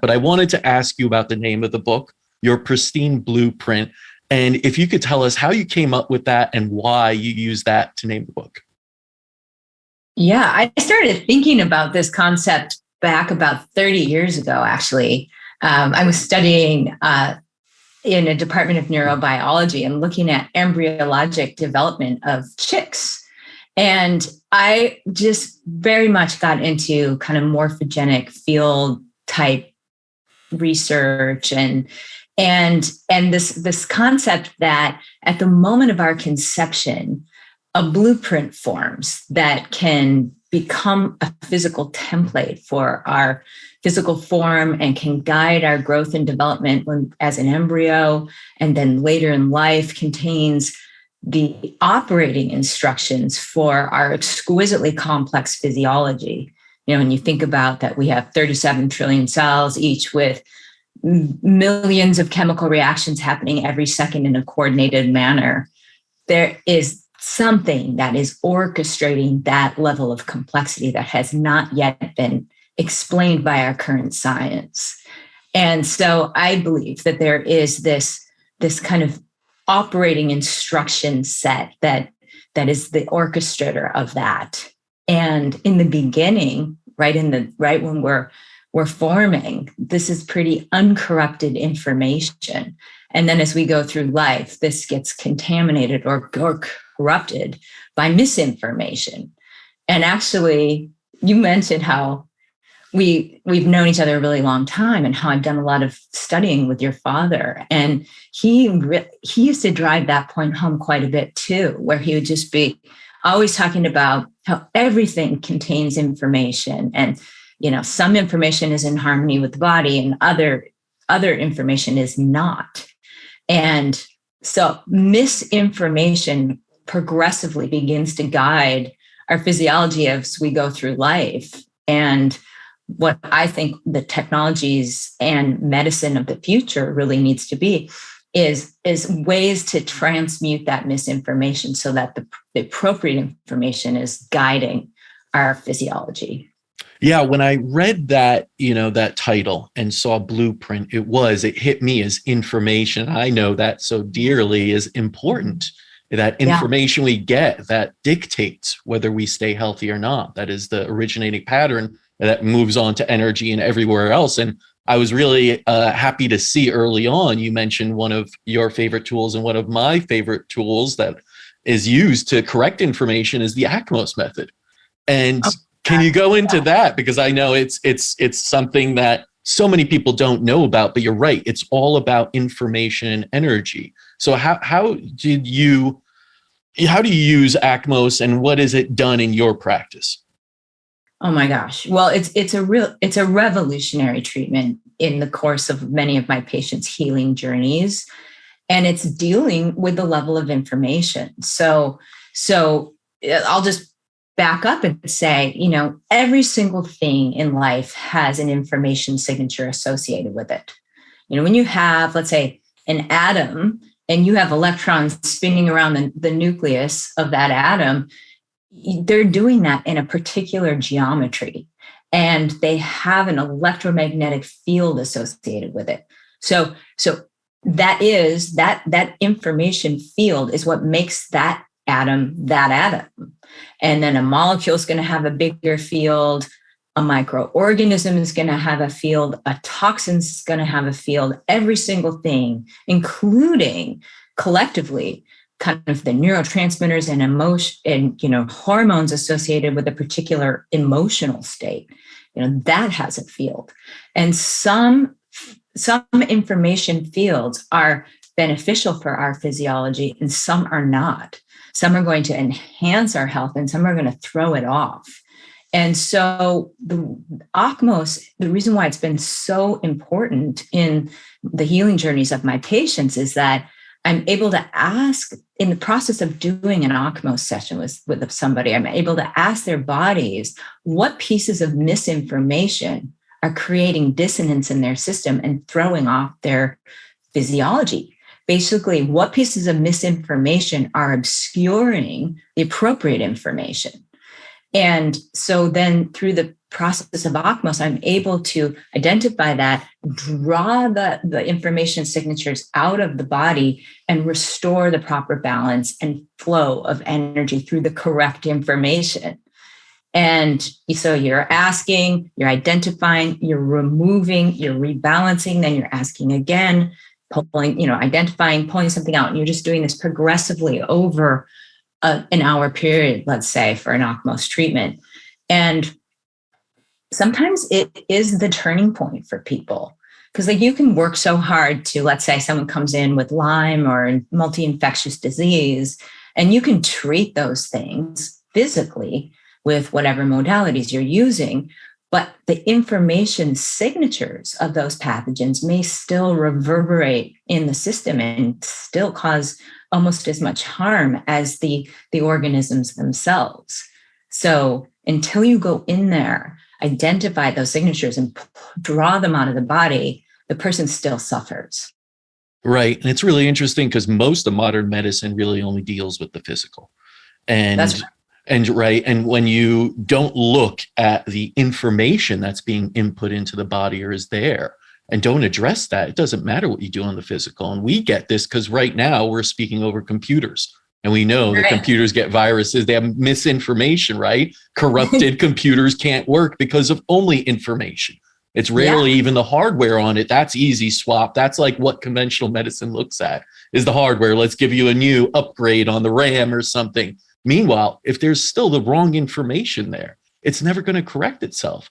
But I wanted to ask you about the name of the book, Your Pristine Blueprint, and if you could tell us how you came up with that and why you use that to name the book. Yeah, I started thinking about this concept back about 30 years ago, actually. I was studying in a department of neurobiology and looking at embryologic development of chicks. And I just very much got into kind of morphogenic field type research and this concept that at the moment of our conception, a blueprint forms that can become a physical template for our physical form and can guide our growth and development as an embryo, and then later in life contains the operating instructions for our exquisitely complex physiology. You know, when you think about that, we have 37 trillion cells, each with millions of chemical reactions happening every second in a coordinated manner. There is something that is orchestrating that level of complexity that has not yet been explained by our current science. And so I believe that there is this kind of operating instruction set that is the orchestrator of that. And in the beginning, right when we're forming, this is pretty uncorrupted information. And then as we go through life, this gets contaminated or corrupted by misinformation. And actually, you mentioned how we've known each other a really long time and how I've done a lot of studying with your father. And he used to drive that point home quite a bit too, where he would just be always talking about how everything contains information, and some information is in harmony with the body and other information is not. And so misinformation progressively begins to guide our physiology as we go through life. And what I think the technologies and medicine of the future really needs to be is ways to transmute that misinformation so that the appropriate information is guiding our physiology. Yeah, when I read that, that title and saw blueprint, it hit me as information. I know that so dearly is important. That information we get that dictates whether we stay healthy or not. That is the originating pattern that moves on to energy and everywhere else. And I was really happy to see early on, you mentioned one of your favorite tools, and one of my favorite tools that is used to correct information is the ACMOS method. And can you go into that? Because I know it's something that so many people don't know about, but you're right. It's all about information and energy. So how do you use ACMOS, and what has it done in your practice? Oh my gosh. Well, it's a revolutionary treatment in the course of many of my patients' healing journeys. And it's dealing with the level of information. So I'll just back up and say, every single thing in life has an information signature associated with it. When you have, let's say, an atom and you have electrons spinning around the nucleus of that atom, they're doing that in a particular geometry, and they have an electromagnetic field associated with it. So that information field is what makes that atom that atom. And then a molecule is going to have a bigger field. A microorganism is going to have a field. A toxin is going to have a field. Every single thing, including collectively kind of the neurotransmitters and emotion and hormones associated with a particular emotional state, that has a field. And some information fields are beneficial for our physiology and some are not. Some are going to enhance our health and some are going to throw it off. And so the ACMOS, the reason why it's been so important in the healing journeys of my patients is that I'm able to ask, in the process of doing an ACMOS session with somebody, I'm able to ask their bodies what pieces of misinformation are creating dissonance in their system and throwing off their physiology. Basically, what pieces of misinformation are obscuring the appropriate information. And so then through the process of OCMOS, I'm able to identify that, draw the information signatures out of the body, and restore the proper balance and flow of energy through the correct information. And so you're asking, you're identifying, you're removing, you're rebalancing, then you're asking again, pulling, identifying, pulling something out. And you're just doing this progressively over an hour period, let's say, for an OCMOS treatment. And sometimes it is the turning point for people, because like you can work so hard to, let's say someone comes in with Lyme or multi-infectious disease, and you can treat those things physically with whatever modalities you're using, but the information signatures of those pathogens may still reverberate in the system and still cause almost as much harm as the organisms themselves. So until you go in there, identify those signatures and draw them out of the body, the person still suffers. Right. And it's really interesting because most of modern medicine really only deals with the physical. And when you don't look at the information that's being input into the body or is there, and don't address that, it doesn't matter what you do on the physical. And we get this because right now we're speaking over computers. And we know the computers get viruses. They have misinformation, right? Corrupted computers can't work because of only information. It's rarely even the hardware on it. That's easy swap. That's like what conventional medicine looks at, is the hardware. Let's give you a new upgrade on the RAM or something. Meanwhile, if there's still the wrong information there, it's never going to correct itself.